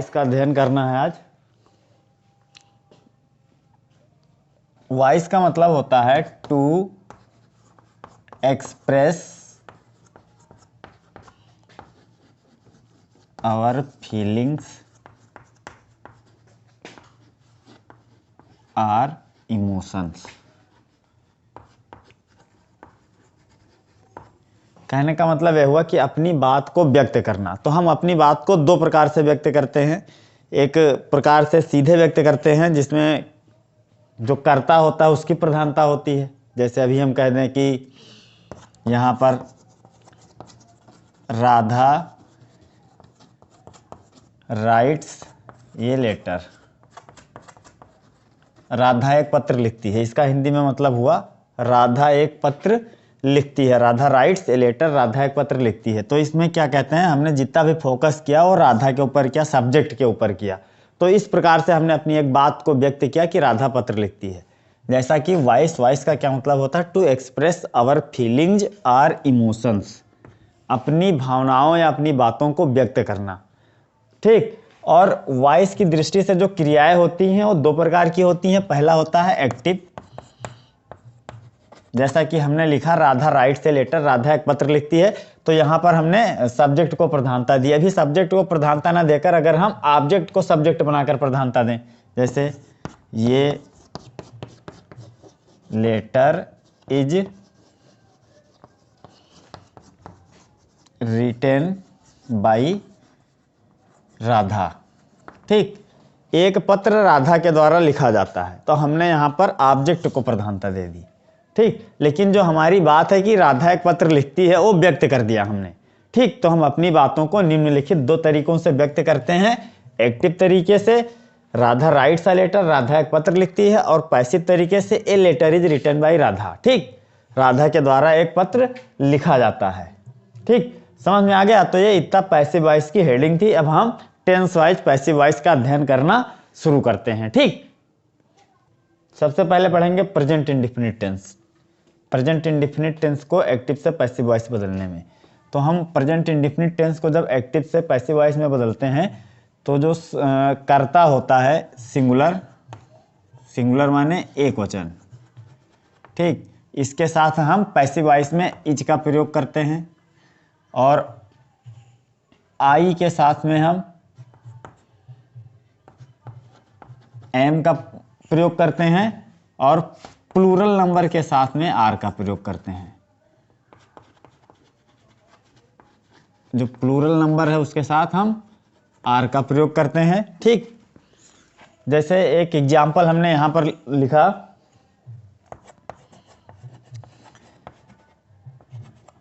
Voice का अध्ययन करना है आज। वॉइस का मतलब होता है to express our feelings or emotions. कहने का मतलब यह हुआ कि अपनी बात को व्यक्त करना। तो हम अपनी बात को दो प्रकार से व्यक्त करते हैं। एक प्रकार से सीधे व्यक्त करते हैं जिसमें जो कर्ता होता है उसकी प्रधानता होती है। जैसे अभी हम कह दें कि यहाँ पर राधा राइट्स ये लेटर। राधा एक पत्र लिखती है, इसका हिंदी में मतलब हुआ राधा एक पत्र लिखती है। Radha writes a letter, Radha एक पत्र लिखती है। तो इसमें क्या कहते हैं, हमने जितना भी फोकस किया वो राधा के ऊपर किया, सब्जेक्ट के ऊपर किया। तो इस प्रकार से हमने अपनी एक बात को व्यक्त किया कि राधा पत्र लिखती है। जैसा कि वॉइस का क्या मतलब होता है, to express our feelings or emotions, अपनी भावनाओं या अपनी बातों को व्यक्त करना। ठीक। और वॉइस की दृष्टि से जो क्रियाएं होती हैं वो दो प्रकार की होती हैं। पहला होता है एक्टिव, जैसा कि हमने लिखा Radha writes a letter, Radha एक पत्र लिखती है। तो यहाँ पर हमने सब्जेक्ट को प्रधानता दी। अभी सब्जेक्ट को प्रधानता ना देकर अगर हम ऑब्जेक्ट को सब्जेक्ट बनाकर प्रधानता दें, जैसे ये letter is written by Radha. ठीक, एक पत्र राधा के द्वारा लिखा जाता है, तो हमने यहाँ पर ऑब्जेक्ट को प्रधानता दे दी। ठीक, लेकिन जो हमारी बात है कि राधा एक पत्र लिखती है वो व्यक्त कर दिया हमने। ठीक, तो हम अपनी बातों को निम्नलिखित दो तरीकों से व्यक्त करते हैं। एक्टिव तरीके से Radha writes a letter, Radha एक पत्र लिखती है, और पैसिव तरीके से a letter is written by Radha. ठीक, राधा के द्वारा एक पत्र लिखा जाता है। ठीक, समझ में आ गया। तो ये इतना पैसिव वॉइस की हेडिंग थी। अब हम टेंस वाइज पैसिव वॉइस का अध्ययन करना शुरू करते हैं। ठीक, सबसे पहले पढ़ेंगे present indefinite tense. Present indefinite tense को एक्टिव से पैसिव वॉइस बदलने में, तो हम प्रेजेंट इंडेफिनिट टेंस को जब एक्टिव से पैसिव वॉइस में बदलते हैं तो जो कर्ता होता है सिंगुलर, सिंगुलर माने एक वचन। ठीक, इसके साथ हम पैसिव वॉइस में इज का प्रयोग करते हैं, और आई के साथ में हम एम का प्रयोग करते हैं, और प्लूरल नंबर के साथ में आर का प्रयोग करते हैं। जो प्लूरल नंबर है उसके साथ हम आर का प्रयोग करते हैं। ठीक, जैसे एक एग्जाम्पल हमने यहां पर लिखा,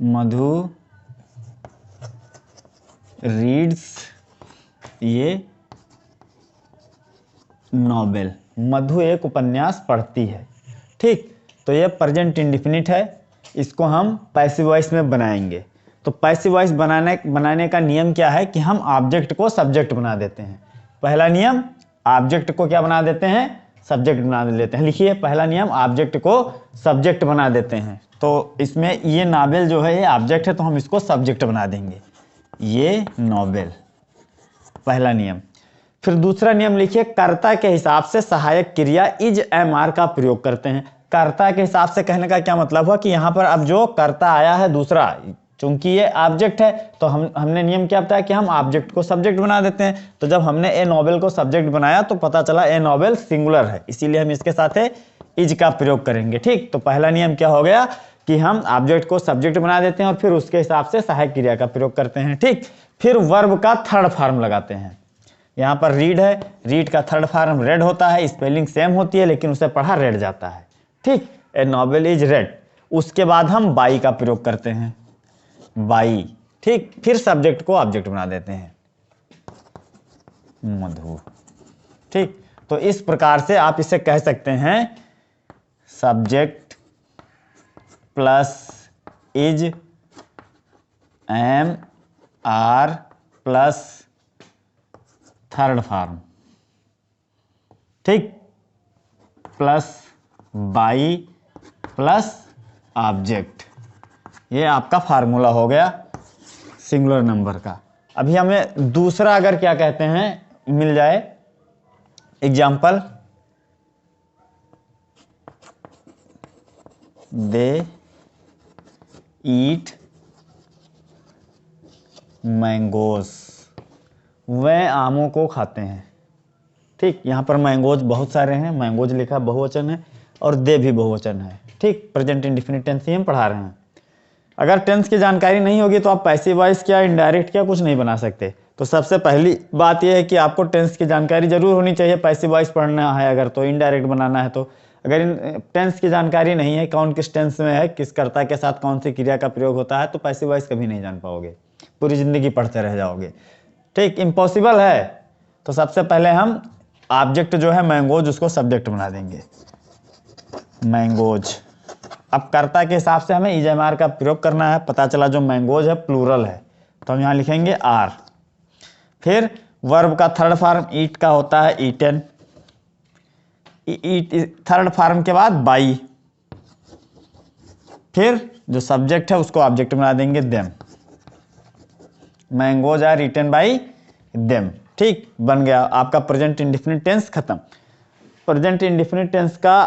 मधु रीड्स ये नॉवेल। मधु एक उपन्यास पढ़ती है। ठीक, तो ये प्रेजेंट इंडेफिनिट है, इसको हम पैसिव वॉइस में बनाएंगे। तो पैसिव वॉइस बनाने का नियम क्या है कि हम ऑब्जेक्ट को सब्जेक्ट बना देते हैं। पहला नियम, ऑब्जेक्ट को क्या बना देते हैं, सब्जेक्ट बना देते हैं। लिखिए, पहला नियम, ऑब्जेक्ट को सब्जेक्ट बना देते हैं। तो इसमें ये नॉवेल जो है ये ऑब्जेक्ट है, तो हम इसको सब्जेक्ट बना देंगे, ये नॉवेल, पहला नियम। फिर दूसरा नियम लिखिए, कर्ता के हिसाब से सहायक क्रिया इज एम आर का प्रयोग करते हैं। कर्ता के हिसाब से कहने का क्या मतलब हुआ कि यहाँ पर अब जो कर्ता आया है दूसरा, चूंकि ये ऑब्जेक्ट है तो हमने नियम क्या बताया कि हम ऑब्जेक्ट को सब्जेक्ट बना देते हैं। तो जब हमने ए नॉवेल को सब्जेक्ट बनाया तो पता चला ए नॉवेल सिंगुलर है, इसीलिए हम इसके साथ इज का प्रयोग करेंगे। ठीक, तो पहला नियम क्या हो गया कि हम ऑब्जेक्ट को सब्जेक्ट बना देते हैं और फिर उसके हिसाब से सहायक क्रिया का प्रयोग करते हैं। ठीक, फिर वर्ब का थर्ड फॉर्म लगाते हैं। यहाँ पर रीड है, रीड का थर्ड फॉर्म रेड होता है, स्पेलिंग सेम होती है लेकिन उसे पढ़ा रेड जाता है। ठीक, ए नॉवेल इज रेड। उसके बाद हम बाई का प्रयोग करते हैं, बाई। ठीक, फिर सब्जेक्ट को ऑब्जेक्ट बना देते हैं, मधु। ठीक, तो इस प्रकार से आप इसे कह सकते हैं, subject plus is am are plus third form, ठीक, प्लस बाई प्लस ऑब्जेक्ट। ये आपका फार्मूला हो गया सिंगुलर नंबर का। अभी हमें दूसरा अगर क्या कहते हैं, मिल जाए। एग्जाम्पल, दे ईट मैंगोज, वह आमों को खाते हैं। ठीक, यहाँ पर मैंगोज बहुत सारे हैं, मैंगोज लिखा बहुवचन है और दे भी बहुवचन है। ठीक, प्रेजेंट इंडेफिनिट टेंस ही हम पढ़ा रहे हैं। अगर टेंस की जानकारी नहीं होगी तो आप पैसिव वॉइस क्या, इनडायरेक्ट क्या, कुछ नहीं बना सकते। तो सबसे पहली बात यह है कि आपको टेंस की जानकारी जरूर होनी चाहिए। पैसिव वॉइस पढ़ना है अगर, तो इनडायरेक्ट बनाना है तो। अगर टेंस की जानकारी नहीं है, कौन किस टेंस में है, किस कर्ता के साथ कौन सी क्रिया का प्रयोग होता है, तो पैसिव वॉइस कभी नहीं जान पाओगे, पूरी जिंदगी पढ़ते रह जाओगे। ठीक, इम्पॉसिबल है। तो सबसे पहले हम ऑब्जेक्ट जो है मैंगोज, उसको सब्जेक्ट बना देंगे, मैंगोज। अब कर्ता के हिसाब से हमें इजएमआर का प्रयोग करना है। पता चला जो मैंगोज है प्लूरल है, तो हम यहाँ लिखेंगे आर। फिर वर्ब का थर्ड फॉर्म ईट का होता है ईटन, ईट थर्ड फॉर्म के बाद बाई। फिर जो सब्जेक्ट है उसको ऑब्जेक्ट बना देंगे them, mangoes are eaten by them. ठीक, बन गया आपका प्रेजेंट इंडेफिनिट टेंस खत्म। प्रेजेंट इंडेफिनिट टेंस का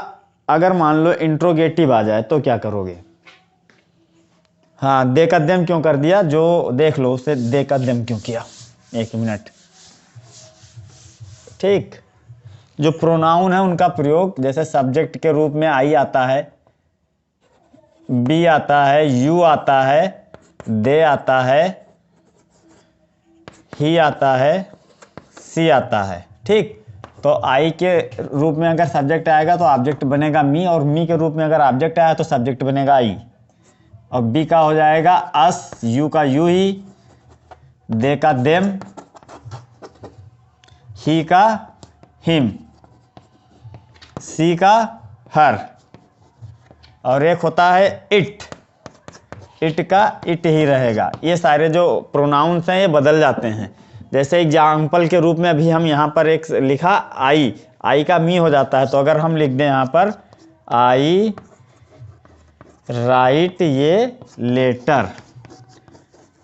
अगर मान लो इंट्रोगेटिव आ जाए तो क्या करोगे? हाँ, दे का देम क्यों कर दिया, जो देख लो उसे दे का देम क्यों किया, एक मिनट। ठीक, जो प्रोनाउन है उनका प्रयोग, जैसे सब्जेक्ट के रूप में आई आता है, बी आता है, यू आता है, दे आता है, ही आता है, सी आता है। ठीक, तो आई के रूप में अगर सब्जेक्ट आएगा तो ऑब्जेक्ट बनेगा मी, और मी के रूप में अगर ऑब्जेक्ट आया तो सब्जेक्ट बनेगा आई। और बी का हो जाएगा अस, यू का यू ही, दे का देम, ही का हिम, सी का हर, और एक होता है इट, इट का इट ही रहेगा। ये सारे जो प्रोनाउंस हैं ये बदल जाते हैं। जैसे एग्जाम्पल के रूप में अभी हम यहाँ पर एक लिखा आई, आई का मी हो जाता है, तो अगर हम लिख दें यहाँ पर आई राइट ये लेटर,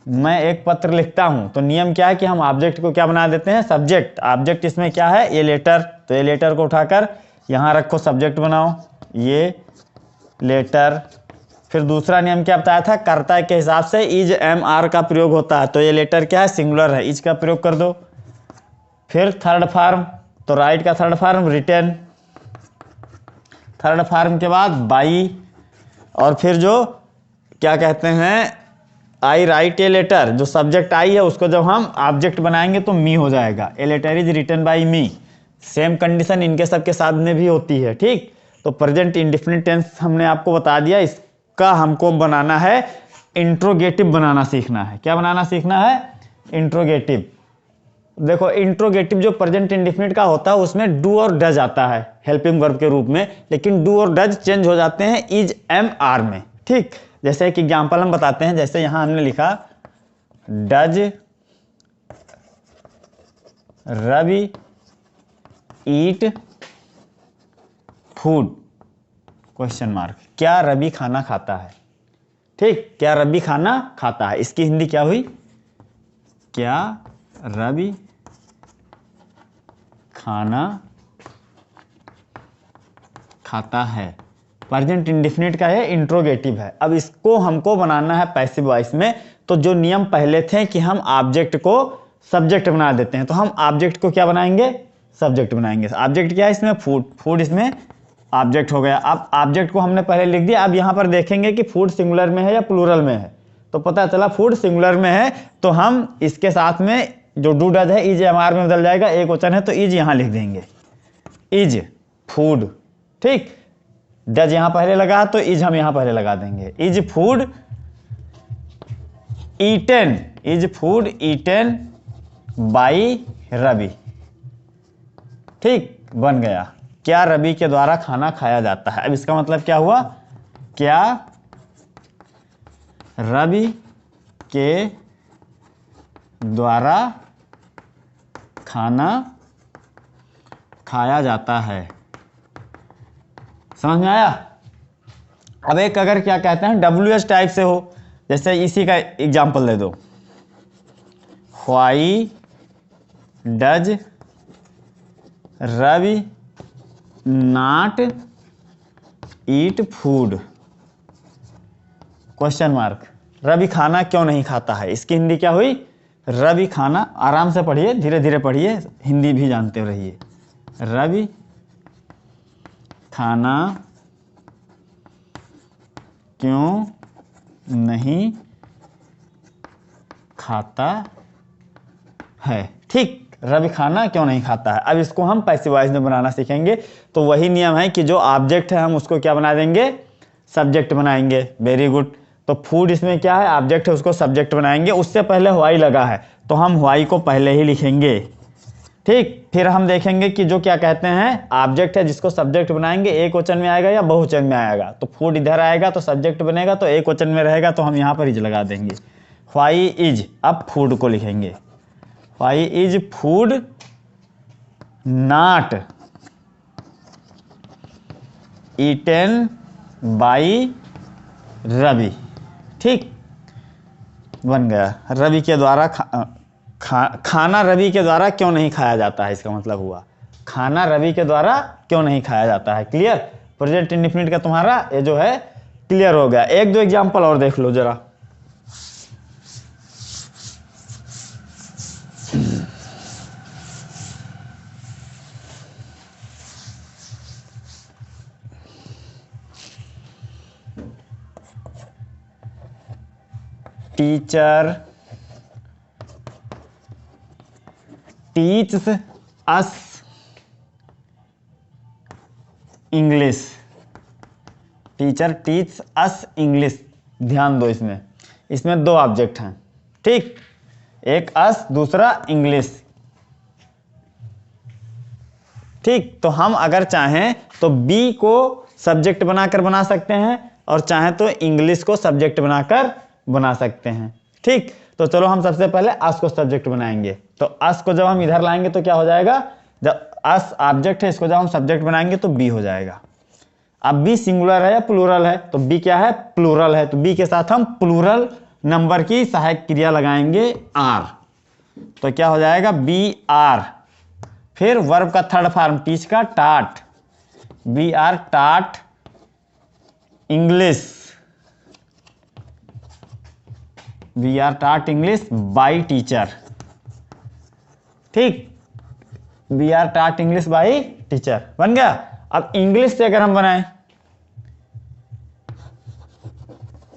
मैं एक पत्र लिखता हूँ, तो नियम क्या है कि हम ऑब्जेक्ट को क्या बना देते हैं, सब्जेक्ट। ऑब्जेक्ट इसमें क्या है, ये लेटर, तो ये लेटर को उठाकर यहाँ रखो, सब्जेक्ट बनाओ ये लेटर। फिर दूसरा नियम क्या बताया था, कर्ता के हिसाब से इज एम आर का प्रयोग होता है, तो ये लेटर क्या है, सिंगुलर है, इज का प्रयोग कर दो। फिर थर्ड फॉर्म, तो राइट का third form written, third form के बाद बाई, और फिर जो क्या कहते हैं आई राइट ए लेटर, जो सब्जेक्ट आई है उसको जब हम ऑब्जेक्ट बनाएंगे तो मी हो जाएगा, a letter is written by me. Same condition इनके सबके साथ में भी होती है। ठीक, तो प्रेजेंट इंडेफिनिट टेंस हमने आपको बता दिया, इसका हमको बनाना है इंट्रोगेटिव बनाना सीखना है। क्या बनाना सीखना है, इंट्रोगेटिव। देखो इंट्रोगेटिव जो प्रेजेंट इंडेफिनिट का होता है उसमें डू और डज आता है हेल्पिंग वर्ब के रूप में, लेकिन डू और डज चेंज हो जाते हैं इज एम आर में। ठीक, जैसे एक एग्जांपल हम बताते हैं, जैसे यहां हमने लिखा does Ravi eat food question mark, क्या रवि खाना खाता है। ठीक, क्या रवि खाना खाता है, इसकी हिंदी क्या हुई, क्या रवि खाना खाता है। प्रेजेंट इंडेफिनिट का है, इंट्रोगेटिव है। अब इसको हमको बनाना है पैसिव वॉइस में, तो जो नियम पहले थे कि हम ऑब्जेक्ट को सब्जेक्ट बना देते हैं, तो हम ऑब्जेक्ट को क्या बनाएंगे, सब्जेक्ट बनाएंगे। ऑब्जेक्ट क्या है इसमें, फूड, फूड इसमें ऑब्जेक्ट हो गया। अब ऑब्जेक्ट को हमने पहले लिख दिया, अब यहाँ पर देखेंगे कि फूड सिंगुलर में है या प्लूरल में है, तो पता चला फूड सिंगुलर में है, तो हम इसके साथ में जो डू डज है इज एम आर में बदल जाएगा, एक वचन है तो इज यहाँ लिख देंगे, इज फूड। ठीक, डज यहाँ पहले लगा तो इज हम यहाँ पहले लगा देंगे, is food eaten, is food eaten by Ravi. ठीक, बन गया, क्या रवि के द्वारा खाना खाया जाता है। अब इसका मतलब क्या हुआ, क्या रवि के द्वारा खाना खाया जाता है। समझ में आया। अब एक अगर क्या कहते हैं WH टाइप से हो, जैसे इसी का एग्जांपल दे दो, why does Ravi not eat food question mark. Ravi खाना क्यों नहीं खाता है, इसकी हिंदी क्या हुई? रवि खाना, आराम से पढ़िए, धीरे धीरे पढ़िए, हिंदी भी जानते रहिए। रवि खाना क्यों नहीं खाता है। ठीक, रवि खाना क्यों नहीं खाता है। अब इसको हम पैसिव वॉइस में बनाना सीखेंगे। तो वही नियम है कि जो ऑब्जेक्ट है हम उसको क्या बना देंगे, सब्जेक्ट बनाएंगे। Very good. तो फूड इसमें क्या है, ऑब्जेक्ट है, उसको सब्जेक्ट बनाएंगे। उससे पहले व्हाई लगा है तो हम व्हाई को पहले ही लिखेंगे। ठीक, फिर हम देखेंगे कि जो क्या कहते हैं ऑब्जेक्ट है जिसको सब्जेक्ट बनाएंगे, एक वचन में आएगा या बहुवचन में आएगा। तो फूड इधर आएगा तो सब्जेक्ट बनेगा, तो एक वचन में रहेगा तो हम यहाँ पर इज लगा देंगे। व्हाई इज, अब फूड को लिखेंगे। Why is food not eaten by Ravi. ठीक, बन गया। रवि के द्वारा खाना रवि के द्वारा क्यों नहीं खाया जाता है, इसका मतलब हुआ खाना रवि के द्वारा क्यों नहीं खाया जाता है। क्लियर। प्रेजेंट इंडेफिनिट का तुम्हारा ये जो है क्लियर हो गया। एक दो एग्जांपल और देख लो जरा। Teacher teaches us English. Teacher teach us English. ध्यान दो, इसमें दो ऑब्जेक्ट हैं। ठीक, एक अस, दूसरा इंग्लिश। ठीक, तो हम अगर चाहें तो बी को सब्जेक्ट बनाकर बना सकते हैं और चाहें तो इंग्लिश को सब्जेक्ट बनाकर बना सकते हैं। ठीक, तो चलो हम सबसे पहले अस को सब्जेक्ट बनाएंगे। तो अस को जब हम इधर लाएंगे तो क्या हो जाएगा, जब अस ऑब्जेक्ट है इसको जब हम सब्जेक्ट बनाएंगे तो बी हो जाएगा। अब बी सिंगुलर है या प्लूरल है, तो बी क्या है, प्लूरल है। तो बी के साथ हम प्लूरल नंबर की सहायक क्रिया लगाएंगे आर। तो क्या हो जाएगा, बी आर। फिर वर्ब का थर्ड फॉर्म टीच का टाट, बी आर टाट इंग्लिश। वी आर टाट इंग्लिश बाई टीचर। ठीक, वी आर टाट इंग्लिश बाई टीचर बन गया। अब इंग्लिश से अगर हम बनाएं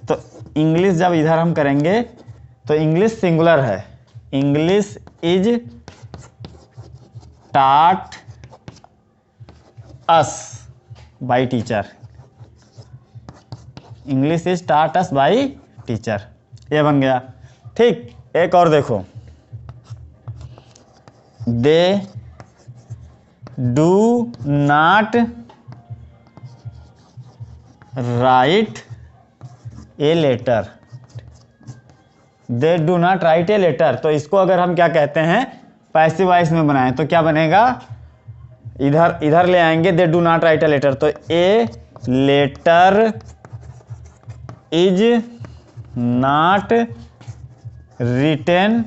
तो इंग्लिश जब इधर हम करेंगे तो इंग्लिश सिंगुलर है। इंग्लिश इज टाट अस बाई टीचर। इंग्लिश इज टाट अस बाई टीचर, ये बन गया। ठीक, एक और देखो, they do not write a letter. They do not write a letter. तो इसको अगर हम क्या कहते हैं, पैसिव वॉइस में बनाएं तो क्या बनेगा, इधर ले आएंगे they do not write a letter. तो a letter is not written,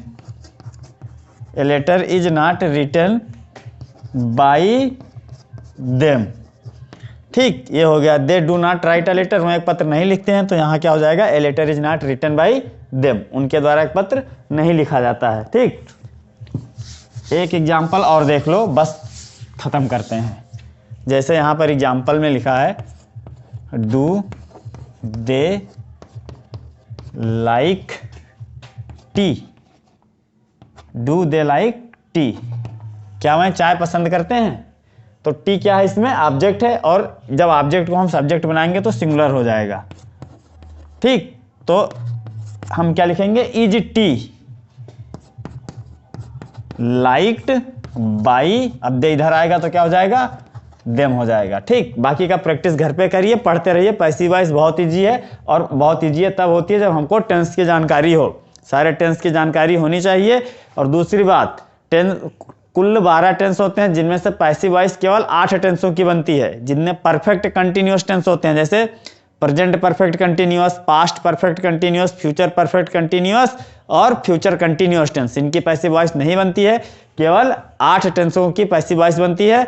a letter is not written by them. ठीक, ये हो गया। They do not write a letter, वो एक पत्र नहीं लिखते हैं, तो यहाँ क्या हो जाएगा, a letter is not written by them, उनके द्वारा एक पत्र नहीं लिखा जाता है। ठीक, एक एग्जाम्पल और देख लो, बस खत्म करते हैं। जैसे यहाँ पर एग्जाम्पल में लिखा है, do they like T. Do they like T, क्या वह चाय पसंद करते हैं। तो टी क्या है, इसमें ऑब्जेक्ट है, और जब ऑब्जेक्ट को हम सब्जेक्ट बनाएंगे तो सिंगुलर हो जाएगा। ठीक, तो हम क्या लिखेंगे, इज टी लाइक्ड बाई, अब दे इधर आएगा तो क्या हो जाएगा, देम हो जाएगा। ठीक, बाकी का प्रैक्टिस घर पे करिए, पढ़ते रहिए। पैसिव वॉइस बहुत इजी है, और बहुत इजी है तब होती है जब हमको टेंस की जानकारी हो। सारे टेंस की जानकारी होनी चाहिए। और दूसरी बात, कुल 12 टेंस होते हैं, जिनमें से पैसिव वॉइस केवल 8 टेंसों की बनती है, जिनमें परफेक्ट कंटिन्यूअस टेंस होते हैं, जैसे present perfect continuous, past perfect continuous, future perfect continuous और फ्यूचर कंटिन्यूअस टेंस, इनकी पैसिव वॉइस नहीं बनती है, केवल 8 टेंसों की पैसिव वॉइस बनती है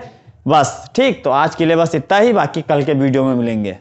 बस। ठीक, तो आज के लिए बस इतना ही, बाकी कल के वीडियो में मिलेंगे।